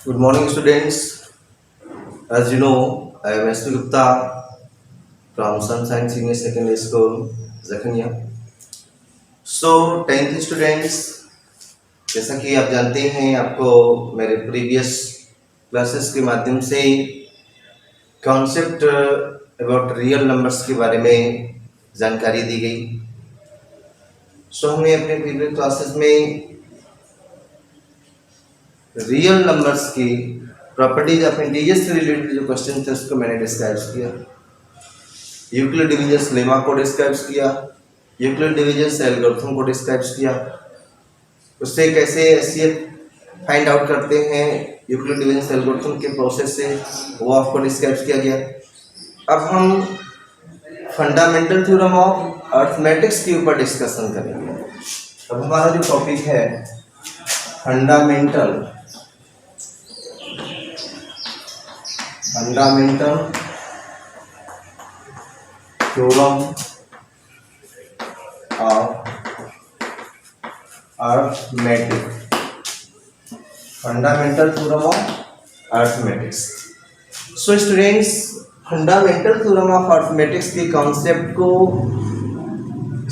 Good morning, students. As you know, I am S. Gupta from Sunshine Senior Secondary School, Zakhania. So, 10th students, जैसा कि आप जानते हैं, आपको मेरे प्रीवियस क्लासेस के माध्यम से कॉन्सेप्ट अबाउट रियल नंबर्स के बारे में जानकारी दी गई। हमने अपने प्रीवियस क्लासेस में रियल नंबर्स की प्रॉपर्टीज ऑफ इंटीजर्स से रिलेटेड जो क्वेश्चन थे उसको मैंने डिस्क्राइब किया। यूक्लिड डिवीजन्स लेमा को डिस्क्राइब किया, यूक्लिड डिवीजन्स एल्गोरिथम को डिस्क्राइब किया, उससे कैसे एचसीएफ फाइंड आउट करते हैं यूक्लिड डिवीजन्स एल्गोरिथम के प्रोसेस से, वो आपको डिस्क्राइब किया गया। अब हम फंडामेंटल थ्योरम ऑफ अरिथमेटिक्स के ऊपर डिस्कशन करेंगे। अब हमारा जो टॉपिक है fundamental theorem of arithmetic, fundamental theorem of arithmetics. So students, fundamental theorem of arithmetics के कॉन्सेप्ट को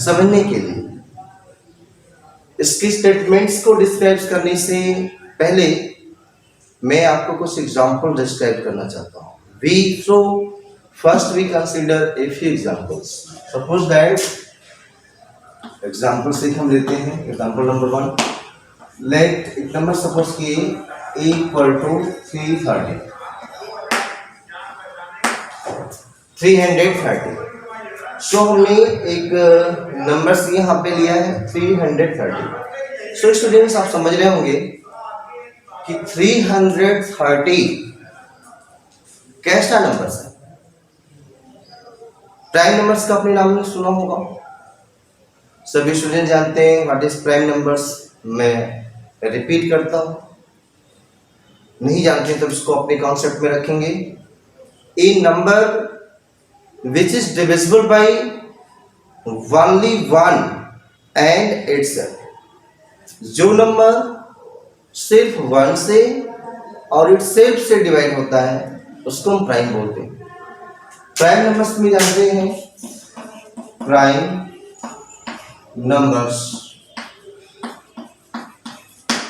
समझने के लिए इसकी स्टेटमेंट्स को डिस्क्राइब करने से पहले मैं आपको कुछ एग्जाम्पल डिस्क्राइब करना चाहता हूँ। First we consider a few examples. Suppose that example से हम लेते हैं example number 1. Let एक नंबर suppose कि equal to 330. So हमने एक नंबर यहाँ पे लिया है 330. So स्टूडेंट्स, आप समझ रहे होंगे कि 330 कैसा नंबर्स है। प्राइम नंबर्स का अपने नाम में सुना होगा, सभी स्टूडेंट जानते हैं व्हाट इज प्राइम नंबर्स। मैं रिपीट करता हूं, नहीं जानते तो इसको अपने कॉन्सेप्ट में रखेंगे। A number which is divisible by only one and itself, जो नंबर सिर्फ वन से और इटसेल्फ से डिवाइड होता है उसको हम प्राइम बोलते हैं। प्राइम नंबर्स में जानते हैं प्राइम नंबर्स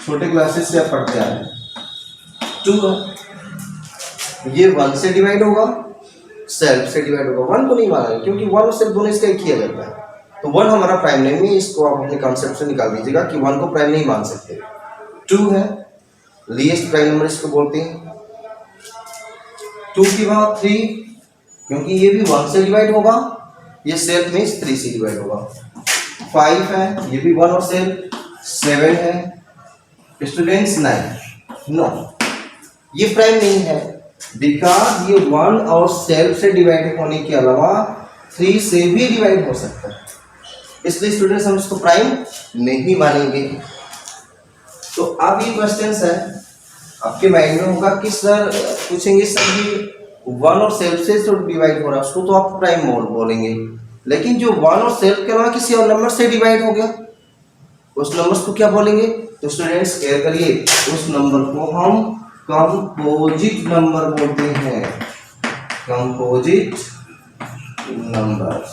छोटे क्लासेस से आप पढ़ते आ रहे हैं। 2 है, ये 1 से डिवाइड होगा, सेल्फ से डिवाइड होगा। 1 को नहीं माना क्योंकि 1 और सेल्फ दोनों इसका एक ही रहता है, तो 1 हमारा प्राइम नहीं है। इसको आप अपने कॉन्सेप्ट से निकाल दीजिएगा कि 1 को प्राइम नहीं मान सकते। 2 है, लीस्ट प्राइम नंबर इसको बोलते हैं। 2 की बाद 3, क्योंकि ये भी 1 से डिवाइड होगा, ये सेल्फ में 3 से डिवाइड होगा। 5 है, ये भी 1 और सेल्फ। 7 है स्टूडेंट्स। 9 नो, ये प्राइम नहीं है बिकॉज ये 1 और सेल्फ से डिवाइड होने के अलावा 3 से भी डिवाइड हो सकता है, इसलिए स्टूडेंट्स हम इसको प्राइम नहीं मानेंगे। तो अब ये क्वेश्चन है आपके माइंड में होगा कि सर पूछेंगे सर ये 1 और सेल्फ से जो डिवाइड हो रहा है उसको तो आप प्राइम बोलेंगे, लेकिन जो 1 और सेल्फ के अलावा किसी और नंबर से डिवाइड हो गया उस नंबर को क्या बोलेंगे? तो स्टूडेंट्स केयर करिए, उस नंबर को हम कंपोजिट नंबर बोलते हैं। Composite numbers.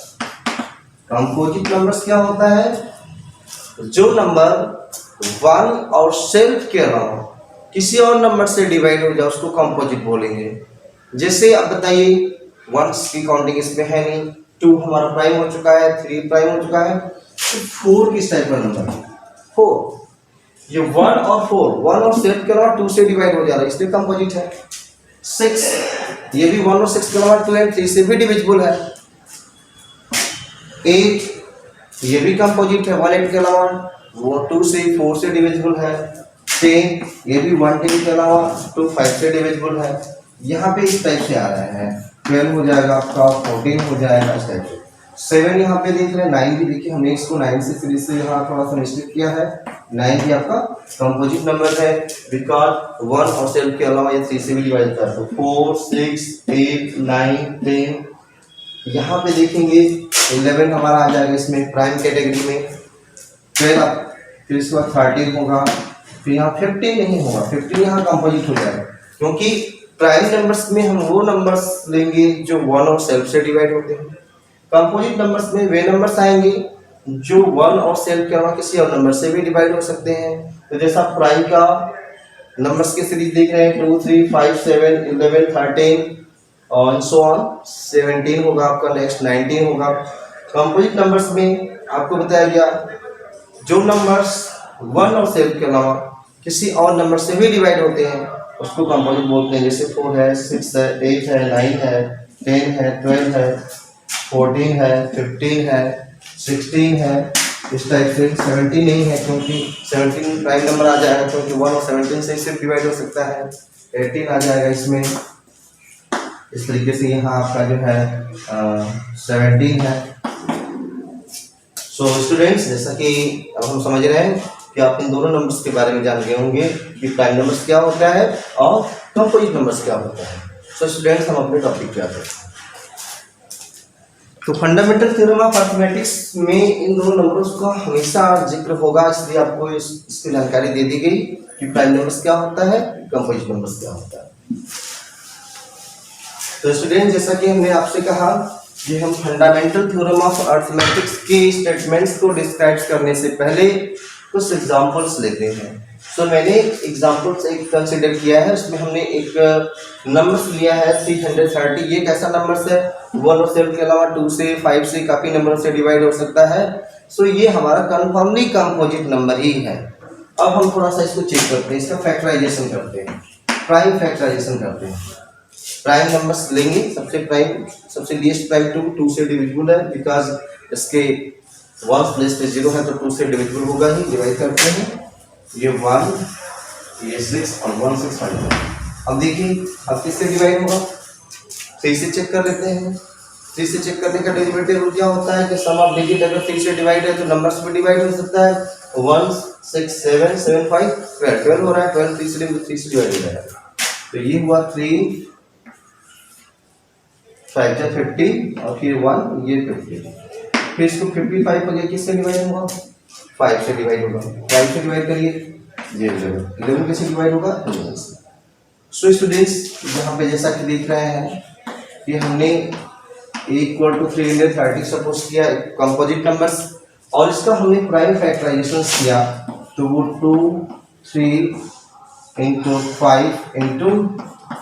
कंपोजिट नंबर्स क्या होता है? जो नंबर 1 और सेल्फ के अलावा किसी और नंबर से डिवाइड हो जाए उसको कंपोजिट बोलेंगे। जैसे आप बताइए, 1 की काउंटिंग इसमें है नहीं, 2 हमारा प्राइम हो चुका है, 3 प्राइम हो चुका है, तो 4 किस टाइप का नंबर है? 4। ये 1 और 4, 1 और सेल्फ के अलावा 2 से डिवाइड हो जा रहा है, इसलिए कंपोजिट है। 6, ये भी 1 और 6 के अलावा 2 एंड 3 से भी डिविजिबल है। 8, ये भी कंपोजिट है, 1 8 के अलावा वो 2 से 4 से डिविजिबल है। 10, ये भी 1 10 के अलावा 2 5 से डिविजिबल है। यहाँ पे इस टाइप से आ रहा है, 12 हो जाएगा आपका, 14 हो जाएगा इस टाइप से। 7 यहाँ पे देख रहे हैं, 9 भी देखिए, हमने इसको 9 से 3 से यहाँ थोड़ा सा मिस्टेक किया है। 9 भी आपका कंपोजिट नंबर है बिकॉज 1 और सेल्फ के अलावा ये 3 से भी डिवाइड होता है। तो 4 6 8 9 10। यहाँ पे देखेंगे 11 हमारा आ जाएगा इसमें प्राइम कैटेगरी में। 12, फिर इसके बाद 13 होगा, फिर यहाँ 50 नहीं होगा, 50 यहाँ कंपोजिट हो जाएगा, क्योंकि प्राइम नंबर्स में हम वो नंबर्स लेंगे जो 1 और सेल्फ से डिवाइड होते हैं। कंपोजिट नंबर्स में वे नंबर्स आएंगे जो 1 और सेल्फ के अलावा किसी और नंबर से भी डिवाइड हो सकते हैं। तो जैसा प्राइम का नंबर्स की सीरीज देख रहे हैं 2 3 5 7 11 13 और सो ऑन, 17 होगा आपका, नेक्स्ट 19 होगा। कंपोजिट नंबर्स में आपको बताया गया जो नंबर्स 1 और सेल्फ के अलावा किसी और नंबर से भी डिवाइड होते हैं उसको कंपोजिट बोलते हैं। जैसे 4 है, 6 है, 8 है, 9 है, 10 है, 12 है, 14 है, 15 है, 16 है, इस टाइप से। 17 नहीं है क्योंकि 17 प्राइम नंबर आ जाएगा, क्योंकि 1 और 17 से सिर्फ डिवाइड हो सकता है। 18 आ जाएगा इसमें। इस तरीके से यहाँ आपका जो है 17 है। सो स्टूडेंट्स, जैसा कि अब हम समझ रहे हैं कि आप इन दोनों नंबर्स के बारे में जान गए होंगे कि प्राइम नंबर्स क्या होता है और कंपोजिट नंबर्स क्या होता है। सो स्टूडेंट्स, हम अपने टॉपिक पे आते हैं। तो फंडामेंटल थ्योरम ऑफ अरिथमेटिक्स में इन दोनों नंबर्स का हमेशा जिक्र होगा, इसलिए आपको इसकी जानकारी दे दी गई कि प्राइम नंबर्स क्या होता है, कंपोजिट नंबर्स क्या होता है। तो स्टूडेंट, जैसा कि हमने आपसे कहा कि हम फंडामेंटल थ्योरम ऑफ अरिथमेटिक्स के स्टेटमेंट्स को डिस्क्राइब करने से पहले कुछ एग्जांपल्स लेते हैं। सो मैंने एग्जांपल्स एक कंसीडर किया है, उसमें हमने एक नंबर्स लिया है 330। ये कैसा नंबर्स है, 1 और सेल्फ के अलावा 2 से 5 से काफी नंबर से डिवाइड हो सकता है। सो ये हमारा कन्फर्मली कंपोजिट नंबर ही है। अब हम थोड़ा सा इसको चेक करते हैं, इसका फैक्टराइजेशन करते हैं, प्राइम फैक्टराइजेशन करते हैं। प्राइम नंबर्स लेंगे, सबसे लीस्ट प्राइम 2 से डिविजिबल है, बिकॉज इसके 1 प्लेस पे 0 है तो 2 से डिविजिबल होगा ही। डिवाइड करते हैं, ये 1, ये 6 और 1 6 5। अब देखिए अब किससे डिवाइड होगा, 3 से चेक कर लेते हैं। 3 से चेक करने का डेरिवेटिव क्या होता है कि सम ऑफ डिजिट अगर 3 से डिवाइड है तो नंबर्स में डिवाइड हो सकता है। 1 6 7 7 5 12 हो रहा है, 12 3 से डिवाइड हो रहा है। तो ये हुआ 3 5 या 50 और फिर 1, ये 50। फिर इसको 55 हो गया, किससे डिवाइड होगा, 5 से डिवाइड होगा। 5 से डिवाइड करिए, ये 11 कैसे डिवाइड होगा, 11 से। सो स्टूडेंट्स, यहाँ पे जैसा कि देख रहे हैं कि हमने इक्वल टू 330 सपोज किया कंपोजिट नंबर्स, और इसका हमने प्राइम फैक्टराइजेशन किया तो वो 2 3 इंटू 5 इंटू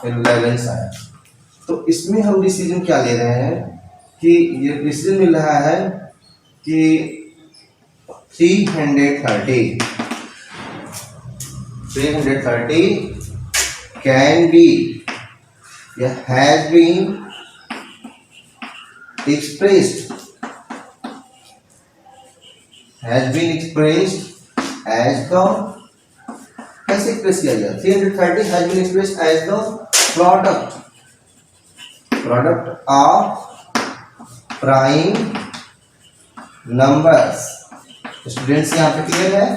11 आया। तो इसमें हम डिसीजन क्या ले रहे हैं कि ये डिसीजन मिल रहा है कि 330 कैन बी या has been expressed as the, कैसे एक्सप्रेस किया गया, 330 has been expressed as the product of prime numbers। Students यहाँ पे क्लियर है,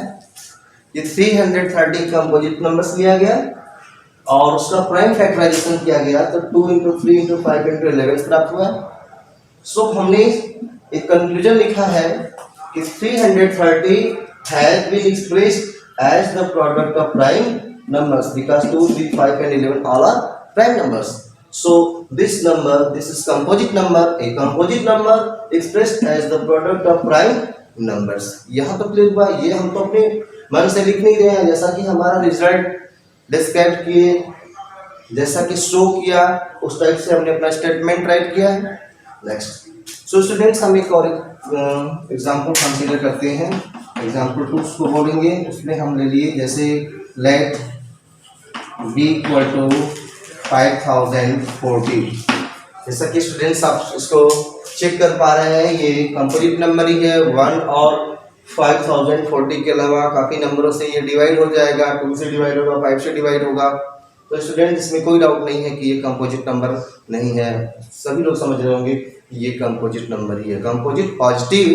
ये 330 कंपोजिट नंबर्स लिया गया और उसका प्राइम फैक्टराइजेशन किया गया तो 2 इंटू 3 इंटू 5 इंटू 11 प्राप्त हुआ। सो हमने एक कंक्लूजन लिखा है कि 330 has been expressed as the product of prime numbers because 2 3 5 and 11 all are prime numbers। So this is composite number, a composite number expressed as the product of prime numbers। यहाँ तो clear हुआ, ये हम तो अपने मन से लिख नहीं रहे हैं, जैसा कि हमारा रिजल्ट डिस्क्राइब किए, जैसा कि शो किया उस टाइप से हमने अपना स्टेटमेंट राइट किया है। नेक्स्ट, सो स्टूडेंट्स, हम एक और एग्जांपल कंसीडर करते हैं। एग्जांपल 2 को बोलेंगे, उसमें हम ले लिए जैसे लेट बी इक्वल टू 5040। जैसा कि स्टूडेंट्स आप इसको चेक कर पा रहे हैं, ये कंप्लीट नंबर ही है। 1 और 5040 के अलावा काफ़ी नंबरों से ये डिवाइड हो जाएगा, 2 से डिवाइड होगा, 5 से डिवाइड होगा। तो स्टूडेंट, इसमें कोई डाउट नहीं है कि ये कंपोजिट नंबर नहीं है, सभी लोग समझ रहे होंगे कि ये कंपोजिट नंबर ही है। कंपोजिट पॉजिटिव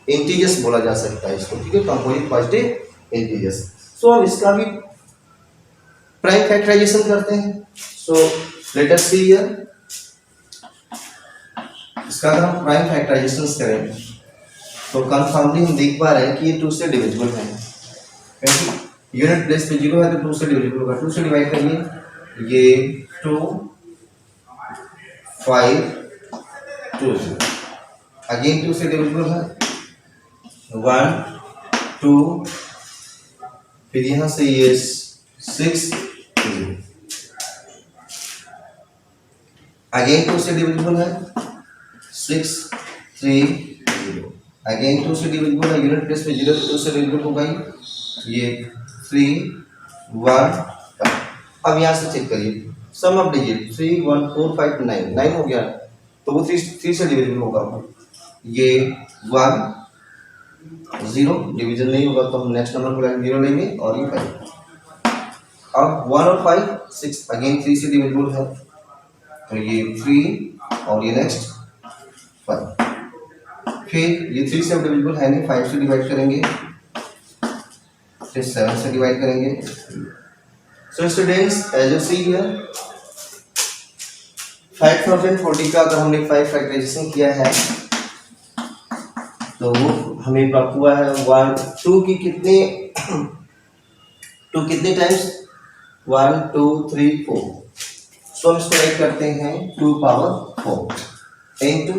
इंटीजर्स बोला जा सकता है इसको, ठीक है, कंपोजिट पॉजिटिव इंटीजर्स। सो हम इसका भी प्राइम फैक्टराइजेशन करते हैं। So let us see here, इसका अगर हम प्राइम फैक्टराइजेशन करें तो कन्फर्मली हम देख पा रहे हैं कि ये 2 से डिविजिबल है, क्योंकि यूनिट प्लेस पे 0 है तो 2 से डिविजिबल होगा, 2 से डिवाइड करिए, ये 2 5 2 0, अगेन 2 से डिविजिबल है 1 2, फिर यहाँ से ये 6 0, अगेन 2 से डिविजिबल है 6 3 0, अगेन 2 से डिविजिबल है, यूनिट प्लेस पे 0 तो 2 से डिविजिबल होगा ये 3 1 5। अब यहाँ से चेक करिए, सम ऑफ डिजिट 3 1 4 5 9 9 हो गया, तो वो 3 से डिविजिबल होगा, ये 1 0 डिवीजन नहीं होगा तो हम नेक्स्ट नंबर को 0 लेंगे, और ये 5। अब 1 और 5 6, अगेन 3 से डिविजिबल है तो ये 3 और ये नेक्स्ट 5, फिर ये 3 से डिविजिबल है नहीं, 5 से डिवाइड करेंगे, फिर 7 से डिवाइड करेंगे। So students as you see here 5040 का अगर हमने 5 फैक्टराइजेशन किया है तो वो हमें प्राप्त हुआ है 1 2 की कितने 2 कितने टाइम्स 1 2 3 4, सो हम इसको राइट करते हैं 2 पावर 4 इनटू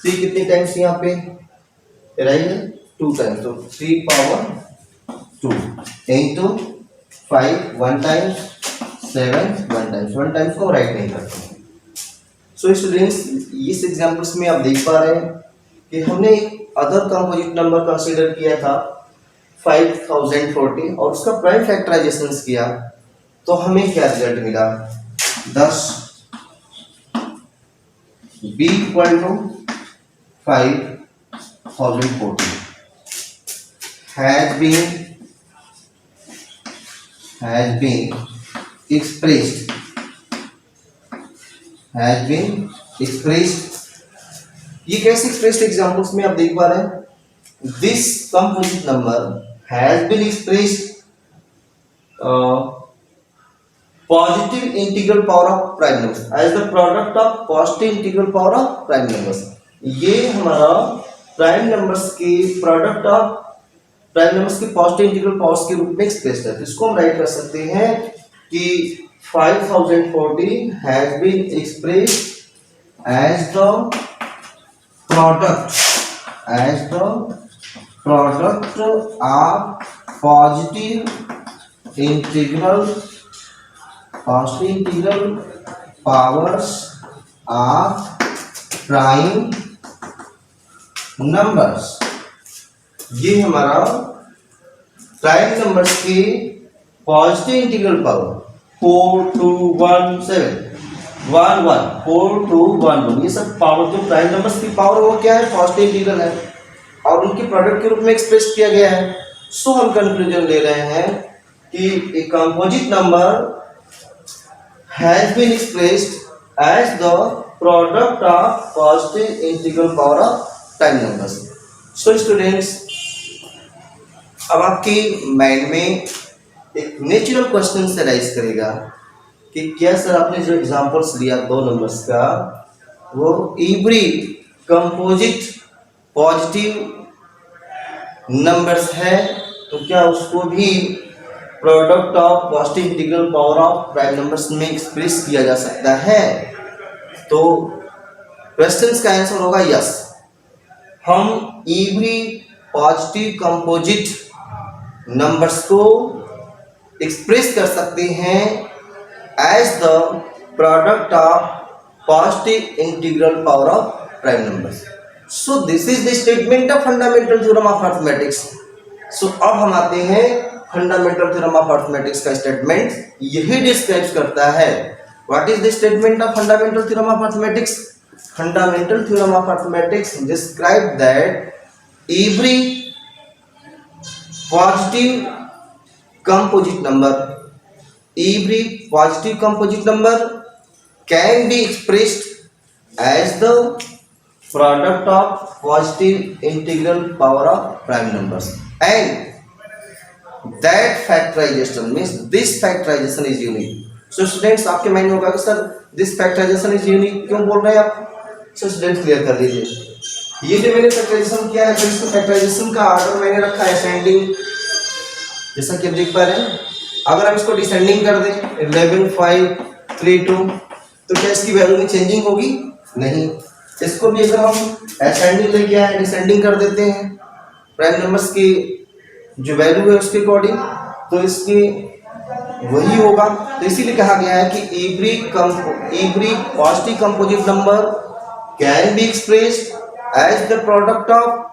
3 कितने टाइम्स यहाँ पे राइट है 2 टाइम्स, तो 3 power 2 into 5 1 times 7 1 times, 1 times को राइट नहीं करते। सो स्टूडेंट्स इस एग्जांपल्स में आप देख पा रहे हैं कि हमने एक अदर कंपोजिट नंबर कंसीडर किया था 5040 और उसका प्राइम फैक्टराइजेशन किया तो हमें क्या रिजल्ट मिला 10 b equal to 5040 has been expressed ये कैसे एक्सप्रेस्ड एग्जांपल्स में आप देख पा रहे हैं this composite number has been expressed positive integral power of prime numbers as the product of positive integral power of prime numbers. ये हमारा प्राइम नंबर्स के प्रोडक्ट ऑफ प्राइम नंबर्स के पॉजिटिव इंटीग्रल पावर्स के रूप में expressed है, तो इसको हम राइट कर सकते हैं कि 5040 has been expressed as the product of positive integral powers of prime numbers। ये हमारा प्राइम नंबर्स के पॉजिटिव इंटीग्रल पावर 4 2 1 7 1 1 4 2 1 1 ये सब पावर जो प्राइम नंबर्स की पावर वो क्या है पॉजिटिव इंटीग्रल है और उनके प्रोडक्ट के रूप में एक्सप्रेस किया गया है। सो हम कंक्लूजन ले रहे हैं कि एक composite number has been expressed as the product of positive integral power of prime numbers. So students अब आपके माइंड में एक नेचुरल क्वेश्चन से राइज करेगा कि क्या सर आपने जो एग्जांपल्स लिया 2 नंबर्स का वो एवरी कंपोजिट पॉजिटिव नंबर्स है तो क्या उसको भी product of positive integral power of prime numbers में एक्सप्रेस किया जा सकता है? तो क्वेश्चंस का आंसर होगा यस। हम एवरी पॉजिटिव कंपोजिट नंबर्स को एक्सप्रेस कर सकते हैं as the product of positive integral power of prime numbers. So this is the statement of fundamental theorem of arithmetics. So अब हम आते हैं फंडामेंटल थ्योरम ऑफ अरिथमेटिक्स का स्टेटमेंट यही डिस्क्राइब करता है। What is the statement of fundamental theorem of arithmetics? Fundamental theorem of arithmetics describe that every positive composite number can be expressed as the product of positive integral power of prime numbers and that factorization means this factorization is unique। so students आपके mind में होगा कि sir this factorization is unique क्यों बोल रहे हैं आप? so students clear कर लीजिए। ये जो मैंने फैक्टराइजेशन किया है तो इसको फैक्टराइजेशन का ऑर्डर मैंने रखा है असेंडिंग जैसा कि आप देख पा रहे हैं, अगर हम इसको डिसेंडिंग कर दें 11 5 3 2, तो क्या इसकी वैल्यू में चेंजिंग होगी? नहीं। इसको भी अगर हम असेंडिंग लेके आए, डिसेंडिंग कर देते हैं प्राइम नंबर्स की जो वैल्यू है उसके अकॉर्डिंग, तो इसकी वही होगा। तो इसीलिए कहा गया है कि every positive composite number can be expressed as the product of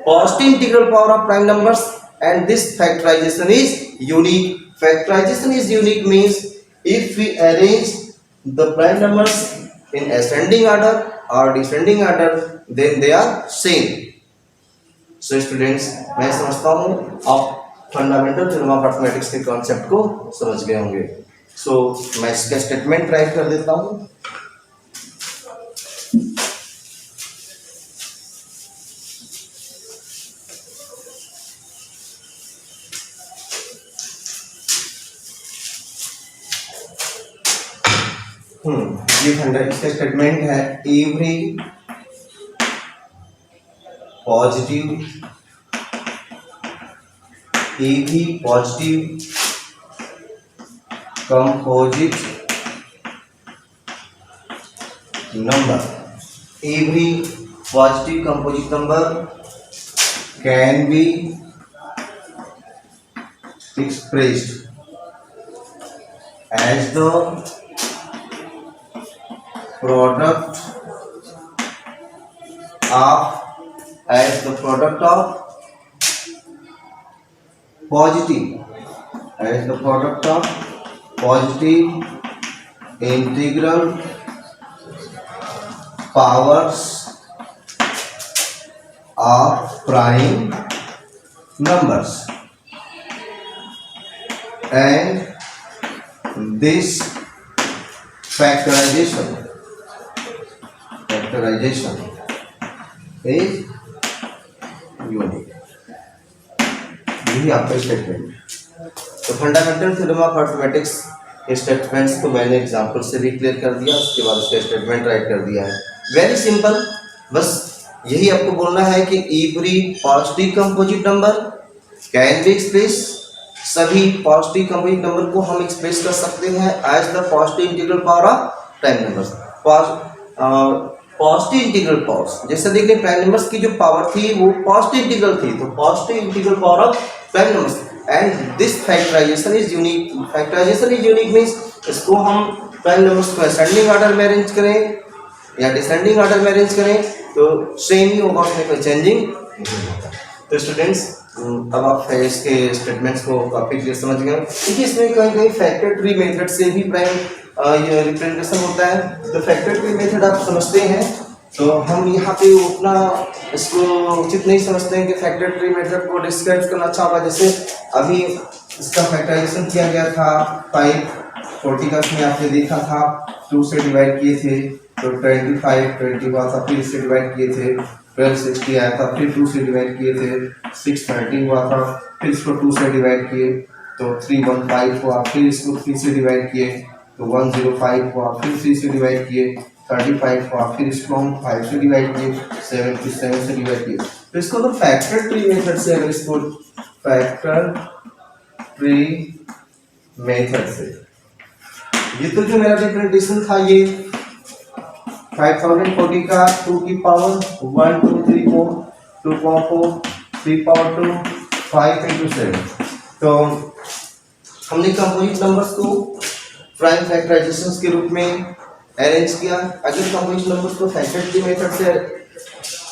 positive integral power of prime numbers, and this factorization is unique. Factorization is unique means if we arrange the prime numbers in ascending order or descending order, then they are same. So students, मैं समझता हूँ आप fundamental theorem of arithmetics के concept को समझ गए होंगे। सो मैं इसका स्टेटमेंट राइट कर देता हूँ। ये फंडा इसका स्टेटमेंट है, every positive composite number can B expressed as the product of positive integral powers of prime numbers, and this factorization is unique. यही आपका स्टेटमेंट। तो फंडामेंटल थ्योरम ऑफ अरिथमेटिक्स के स्टेटमेंट्स को मैंने एग्जांपल से भी क्लियर कर दिया, उसके बाद उसका स्टेटमेंट राइट कर दिया है। वेरी सिंपल, बस यही आपको बोलना है कि every positive composite number can be express, सभी पॉजिटिव कंपोजिट नंबर को हम एक्सप्रेस कर सकते हैं as the positive integral power of prime numbers. Positive integral powers, जैसे देखिए प्राइम नंबर्स की जो पावर थी वो पॉजिटिव इंटीग्रल थी, तो positive integral power of prime numbers, and this factorisation is unique. Factorisation is unique means इसको हम प्राइम नंबर्स को असेंडिंग ऑर्डर में अरेंज करें या डिसेंडिंग ऑर्डर में अरेंज करें तो सेम ही होगा, उसमें कोई चेंजिंग नहीं होगा। तो स्टूडेंट्स, अब आप इसके स्टेटमेंट्स को काफी क्लियर समझ गए। देखिए इसमें कहीं कहीं फैक्टर ट्री मेथड से भी प्राइम ये रिप्रेजेंटेशन होता है, तो फैक्टर ट्री मेथड आप समझते हैं, तो हम यहाँ पे उतना इसको उचित नहीं समझते हैं कि फैक्टर ट्री मेथड को डिस्क्राइब करना अच्छा होगा। जैसे अभी इसका फैक्टराइजेशन किया गया था 540 में आपने देखा था, 2 से डिवाइड किए थे तो 25 हुआ था, फिर इससे डिवाइड किए थे 1260 आया था, फिर 2 से डिवाइड किए थे 630 हुआ था, फिर इसको 2 से डिवाइड किए तो 315 हुआ, फिर इसको 3 से डिवाइड किए तो 105 हुआ, फिर 3 से डिवाइड किए 35 हुआ, फिर इसको हम 5 से डिवाइड किए 77 से डिवाइड किए। तो इसको तो फैक्टर ट्री मेथड से, अगर इसको फैक्टर ट्री मेथड से, ये तो जो मेरा रिप्रेजेंटेशन था ये 5040 का 2 की पावर 1 2 3 4 2 पावर 4 3 पावर 2 5 into 7, तो हमने कंपोजिट नंबर्स को प्राइम फैक्टराइजेशंस के रूप में अरेंज किया। अगर कंपोजिट नंबर्स को फैक्टर ट्री मेथड से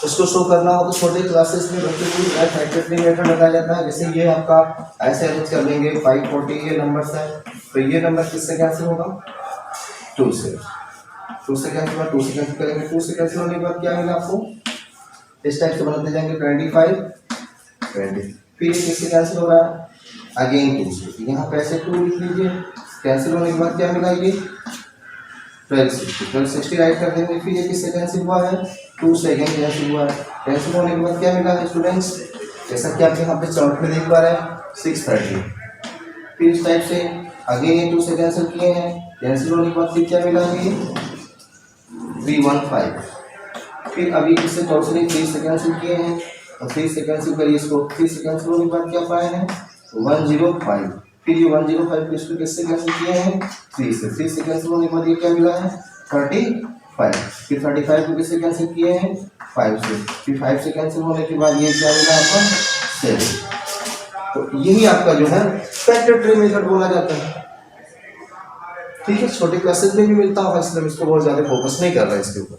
उसको शो करना हो तो छोटे क्लासेस में बच्चों को फैक्टर ट्री मेथड बताया जाता है। जैसे ये आपका ऐसे अरेंज कर लेंगे 540 ये नंबर्स है, तो ये नंबर किससे कैंसिल होगा? 2 से कैंसिल होगा, 2 से कैंसिल करेंगे, 2 से कैंसिल होने के बाद क्या मिला आपको? इस टाइप से बनाते जाएंगे 25 20, फिर किससे कैंसिल हो रहा है? अगेन 2 से, यहाँ पे ऐसे 2 लिख लीजिए, कैंसिल होने के बाद क्या मिला? ये 1260 राइट कर देंगे, फिर ये किससे कैंसिल हुआ है? 2 से अगेन कैंसिल हुआ है, कैंसिल होने के बाद क्या मिला है स्टूडेंट्स? जैसा कि आप यहाँ पे चार्ट में देख पा रहे हैं 630, फिर इस टाइप से अगेन ये 2 से कैंसिल किए हैं, कैंसिल होने के बाद फिर क्या मिला? ये 315, फिर अभी इससे टोटली 3 से कैंसिल किए हैं और 3 से कैंसिल करिए इसको, 3 से कैंसिल होने के बाद क्या पाए हैं? 105। फिर ये 105 को इसको किससे कैंसिल किए हैं 3 से, 3 से कैंसिल होने के बाद ये क्या मिला है 35। फिर 35 को किससे कैंसिल किए हैं 5 से, फिर 5 से कैंसिल होने के बाद ये क्या मिला आपका 7। तो यही आपका जो है फैक्टर ट्री मेथड बोला जाता है। ठीक है, छोटे क्लासेस में भी मिलता होगा, इसलिए हम इसको बहुत ज्यादा फोकस नहीं कर रहे इसके ऊपर।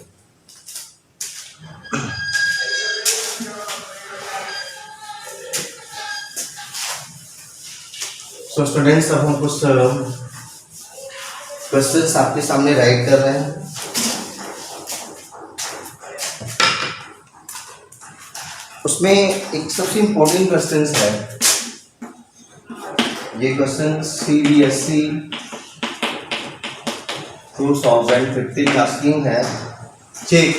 तो स्टूडेंट्स अब हम कुछ क्वेश्चंस आपके सामने राइट कर रहे हैं। उसमें एक सबसे इम्पोर्टेंट क्वेश्चन है, ये क्वेश्चन CBSE 2015 आस्किंग है, check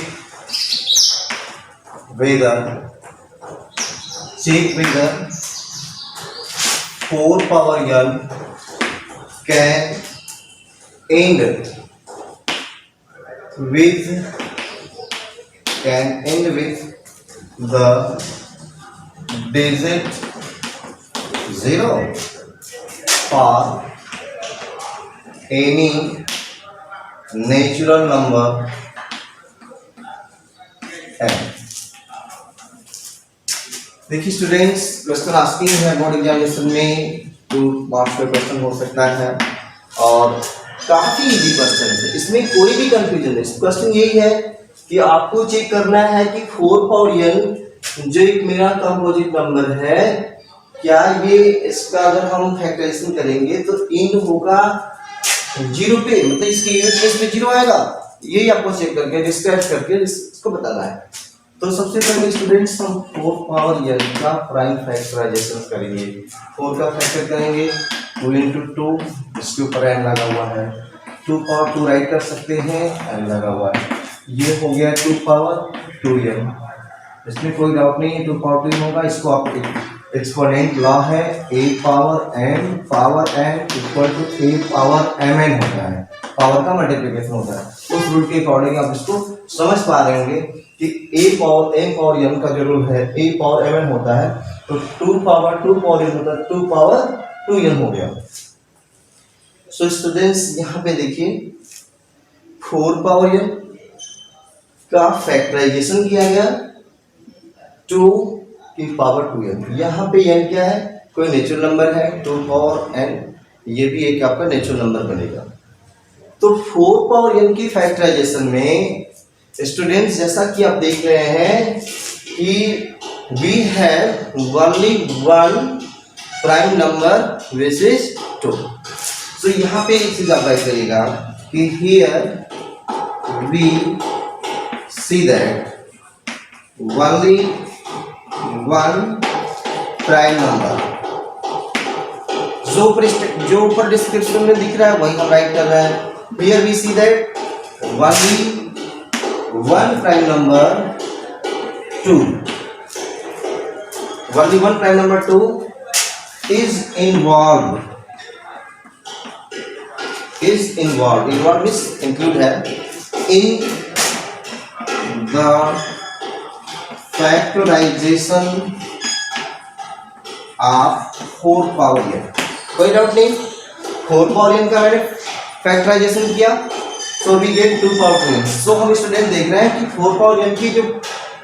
whether 4 power n can end with the digit 0 for any natural number n। देखिए स्टूडेंट्स, क्वेश्चन आस्किंग है बोर्ड एग्जामिनेशन में, 2 मार्क्स का क्वेश्चन हो सकता है और काफी इजी क्वेश्चन है, इसमें कोई भी कंफ्यूजन नहीं। क्वेश्चन यही है कि आपको चेक करना है कि 4 पावर n जो एक मेरा कंपोजिट नंबर है, क्या ये इसका अगर हम फैक्टराइजेशन करेंगे तो इन होगा 0 पे, मतलब इसके यूनिट प्लेस में 0 आएगा। यही आपको चेक करके डिस्क्राइब करके इसको बताना है। तो सबसे पहले स्टूडेंट्स हम 4 पावर n का प्राइम फैक्टराइजेशन करेंगे। 4 का फैक्टर करेंगे 2 into 2, इसके ऊपर n लगा हुआ है, 2 पावर 2 राइट कर सकते हैं, n लगा हुआ है, ये हो गया 2 पावर 2n। इसमें कोई डाउट नहीं है 2 पावर 2 होगा। इसको आप एक्सपोनेंट लॉ है a power n equal to a power mn होता है, पावर का मल्टीप्लिकेशन होता है। उस रूल के अकॉर्डिंग आप इसको समझ पा रहे होंगे कि a पावर n का जो रूल है a पावर mn होता है, तो 2 पावर n होता है 2 पावर 2n हो गया। सो स्टूडेंट्स यहाँ पे देखिए 4 पावर n का फैक्टराइजेशन किया गया 2 की पावर 2n। यहाँ पे n क्या है, कोई नेचुरल नंबर है 2 पावर n, ये भी एक आपका नेचुरल नंबर बनेगा। तो 4 पावर n की फैक्टराइजेशन में स्टूडेंट्स जैसा कि आप देख रहे हैं कि we have only one prime number which is 2। तो यहाँ पे एक चीज आप राइट करिएगा कि here we see that only one prime number. जो ऊपर डिस्क्रिप्शन में दिख रहा है वही हम राइट कर रहे हैं। Here we see that only one prime number 2, only one prime number 2 is involved means include है in the factorization of 4 power n। कोई डाउट नहीं, 4 पावर n का मैंने फैक्टराइजेशन किया तो वी गेट 2 पावर 2n। सो हम स्टूडेंट देख रहे हैं कि 4 पावर n की जो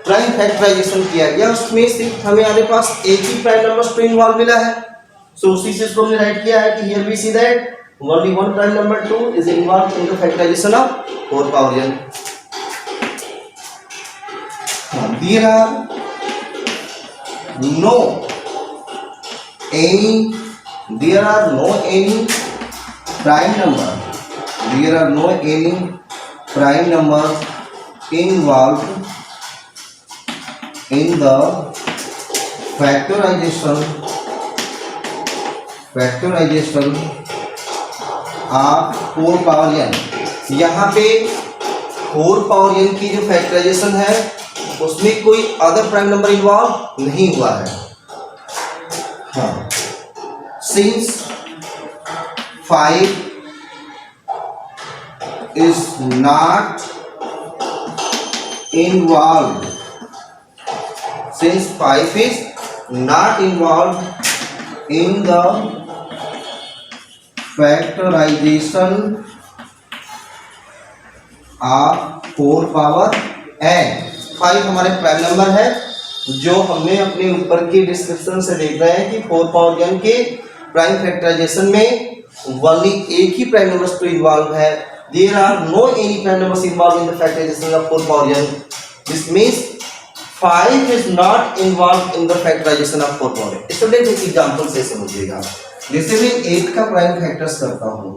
प्राइम फैक्टराइजेशन किया गया उसमें सिर्फ हमें हमारे पास एक ही प्राइम नंबर तो इन्वॉल्व मिला है। सो उसी से इसको हमने राइट किया है कि here we see that only one prime number 2 is involve in the factorisation of 4 power n। There are no any prime number involved in the factorization of 4 power n। यहाँ पे 4 पावर n की जो factorisation है उसमें कोई other prime number involve नहीं हुआ है। हाँ, since 5 is not involved, since 5 is not involved in the factorization of 4 power n। 5 हमारे प्राइम नंबर है, जो हमने अपने ऊपर की डिस्क्रिप्शन से देख रहे हैं कि 4 पावर n के प्राइम फैक्टराइजेशन में ओनली एक ही प्राइम नंबर टू इन्वॉल्व है। There are no any prime numbers involve in the factorisation of 4 power n। This means 5 is not involved in the factorization of 4 power n। Student एक example से समझिएगा, जैसे मैं 8 का prime factors करता हूँ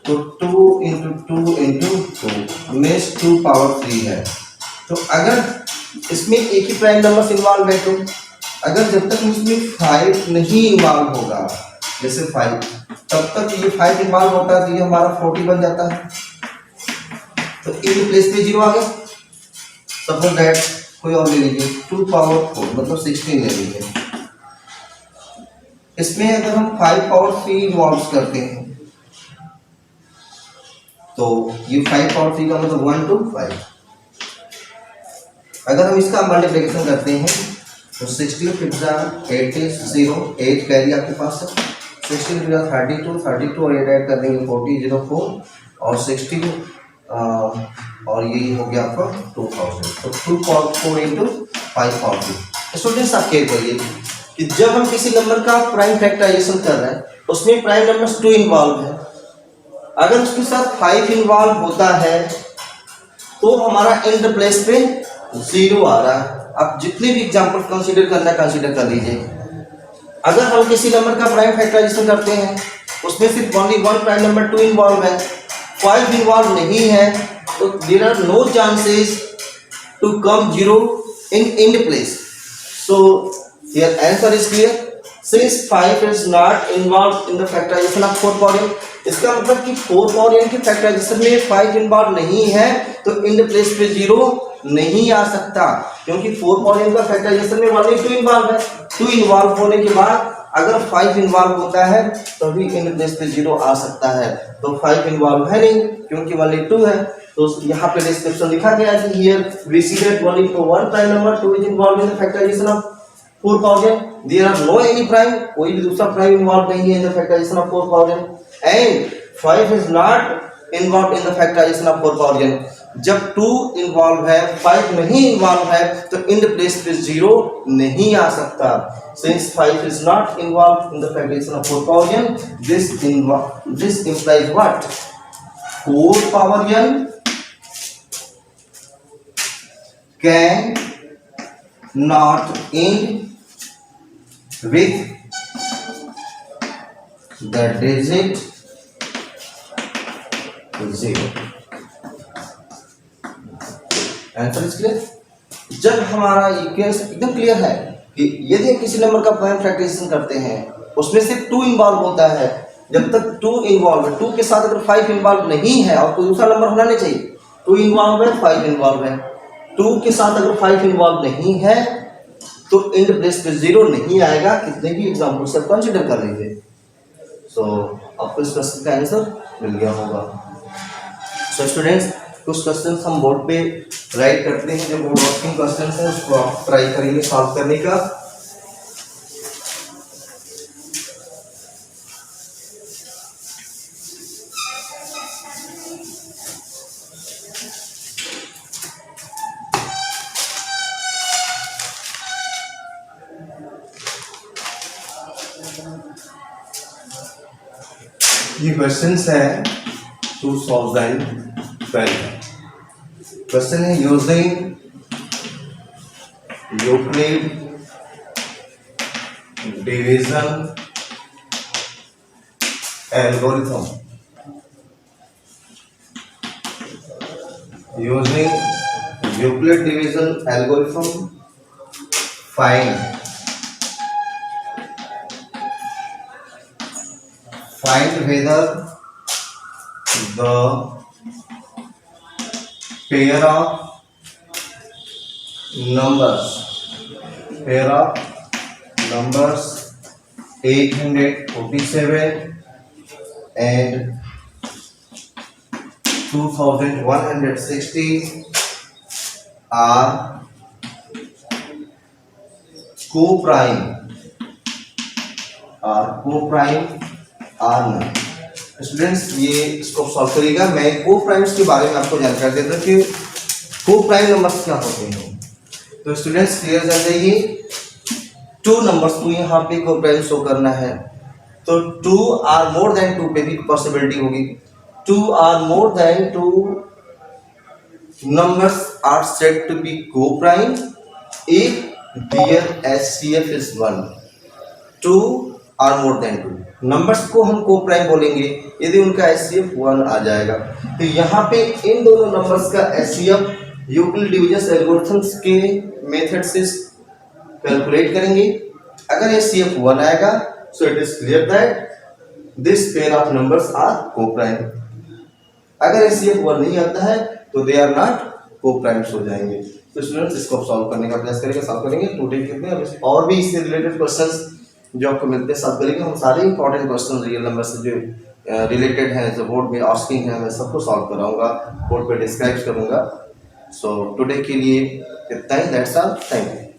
तो 2 इंटू 2 इंटू 2 मीन्स 2 पावर 3 है। तो अगर इसमें एक ही प्राइम नंबर इन्वॉल्व है, तो अगर जब तक इसमें 5 नहीं इन्वॉल्व होगा, जैसे 5, तब तक ये 5 इन्वॉल्व होता है तो ये हमारा 40 बन जाता है। तो इन प्लेस पे 0 आ गया। सपोज दैट कोई और ले लीजिए 2 पावर 4 मतलब 16 ले लीजिए। इसमें अगर हम 5 पावर 3 इन्वॉल्व करते हैं तो ये 5 पावर 3 का मतलब 1 to 5। अगर हम इसका मल्टीप्लिकेशन करते हैं तो 16 फिफ्टा 80 0 8 कैरी आपके पास है। 16 फिफ्टा 32 और 8 ऐड कर देंगे 40 0 4 और 16 और ये हो गया आपका 2000। तो 2 पावर 4 इंटू 5 पावर 3। स्टूडेंट्स आप केयर करिए कि जब हम किसी नंबर का प्राइम फैक्टराइजेशन कर रहे हैं उसमें प्राइम नंबर 2 इन्वॉल्व है, अगर उसके साथ 5 इन्वॉल्व होता है तो हमारा एंड प्लेस पे 0 आ रहा है। आप जितने भी एग्जांपल कंसीडर करना है कंसीडर कर लीजिए। अगर हम किसी नंबर का प्राइम फैक्टराइजेशन करते हैं उसमें सिर्फ ओनली 1 प्राइम नंबर 2 इन्वॉल्व है, 5 इन्वॉल्व नहीं है, तो there are no chances to come 0 in end place। So your answer is clear। Since 5 is not involved in the factorization of 4 power n, इसका मतलब कि 4 पावर n के factorisation में 5 involve नहीं है तो इन प्लेस पे 0 नहीं आ सकता, क्योंकि 4 पावर n का फैक्टराइजेशन में ओनली 2 इन्वॉल्व है। 2 इन्वॉल्व होने के बाद अगर 5 इन्वॉल्व होता है तभी इन प्लेस पे 0 आ सकता है। तो 5 इन्वॉल्व है नहीं क्योंकि ओनली 2 है। तो यहाँ पे डिस्क्रिप्शन लिखा गया है कि here we see that only for 1 prime number 2 is involve in the factorisation of 4 power n। There are no any prime, कोई भी दूसरा प्राइम इन्वॉल्व नहीं है in the factorisation of 4 power n and 5 is not involve in the factorisation of 4 power n। जब 2 involve है 5 नहीं involve है तो इन द प्लेस पे 0 नहीं आ सकता। Since 5 is not involve in the factorisation of 4 power n, this implies what? 4 power n can not end with the digit 0। Answer is clear. जब हमारा इक्वेशन एकदम क्लियर है कि यदि हम किसी नंबर का प्राइम फैक्टराइजेशन करते हैं उसमें सिर्फ 2 इन्वॉल्व होता है, जब तक 2 इन्वॉल्व है, 2 के साथ अगर 5 इन्वॉल्व नहीं है और कोई दूसरा नंबर होना नहीं चाहिए, 2 इन्वॉल्व है 5 इन्वॉल्व है, 2 के साथ अगर 5 इन्वॉल्व नहीं है तो एंड प्लेस पे 0 नहीं आएगा। कितने भी एग्जांपल से कंसीडर कर लीजिए। सो आपको इस क्वेश्चन का आंसर मिल गया होगा। सो स्टूडेंट्स कुछ क्वेश्चन हम बोर्ड पे राइट करते हैं, जो बोर्ड वर्किंग क्वेश्चन है उसको आप ट्राई करेंगे सॉल्व करने का। ये क्वेश्चंस है 2012। क्वेश्चन है using Euclid division algorithm, using Euclid division algorithm find whether the pair of numbers 847 and 2160 are co-prime are को प्राइम आर नन। स्टूडेंट्स ये इसको सॉल्व करिएगा। मैं को प्राइम्स के बारे में आपको जानकारी देता हूँ कि को प्राइम नंबर्स क्या होते हैं। तो स्टूडेंट्स क्लियर कर जाइए, टू नंबर्स को यहाँ पे को प्राइम शो करना है तो 2 आर मोर देन 2 पे भी पॉसिबिलिटी होगी। 2 are more than 2 numbers are said to be co-prime if their HCF is 1. 2 are more than 2 numbers को हम को प्राइम बोलेंगे यदि उनका HCF 1 आ जाएगा। तो यहाँ पे इन दोनों नंबर्स का HCF यूक्लिड डिवीजन एल्गोरिथम्स के मेथड से कैलकुलेट करेंगे। अगर HCF 1 आएगा so it is clear that this pair of numbers are co-prime। अगर HCF 1 नहीं आता है तो दे आर नॉट को-प्राइम्स हो जाएंगे। तो स्टूडेंट्स इसको सॉल्व करने का प्रयास करेंगे, सॉल्व करेंगे। टुडे कितने और भी इससे रिलेटेड क्वेश्चंस जो आपको मिलते हैं सॉल्व करेंगे। हम सारे इंपॉर्टेंट क्वेश्चन रियल नंबर से जो रिलेटेड हैं, जो बोर्ड में आस्किंग है, मैं सबको सॉल्व कराऊंगा, बोर्ड पे डिस्क्राइब करूंगा। सो टुडे के लिए इतना ही, दैट्स ऑल, थैंक यू।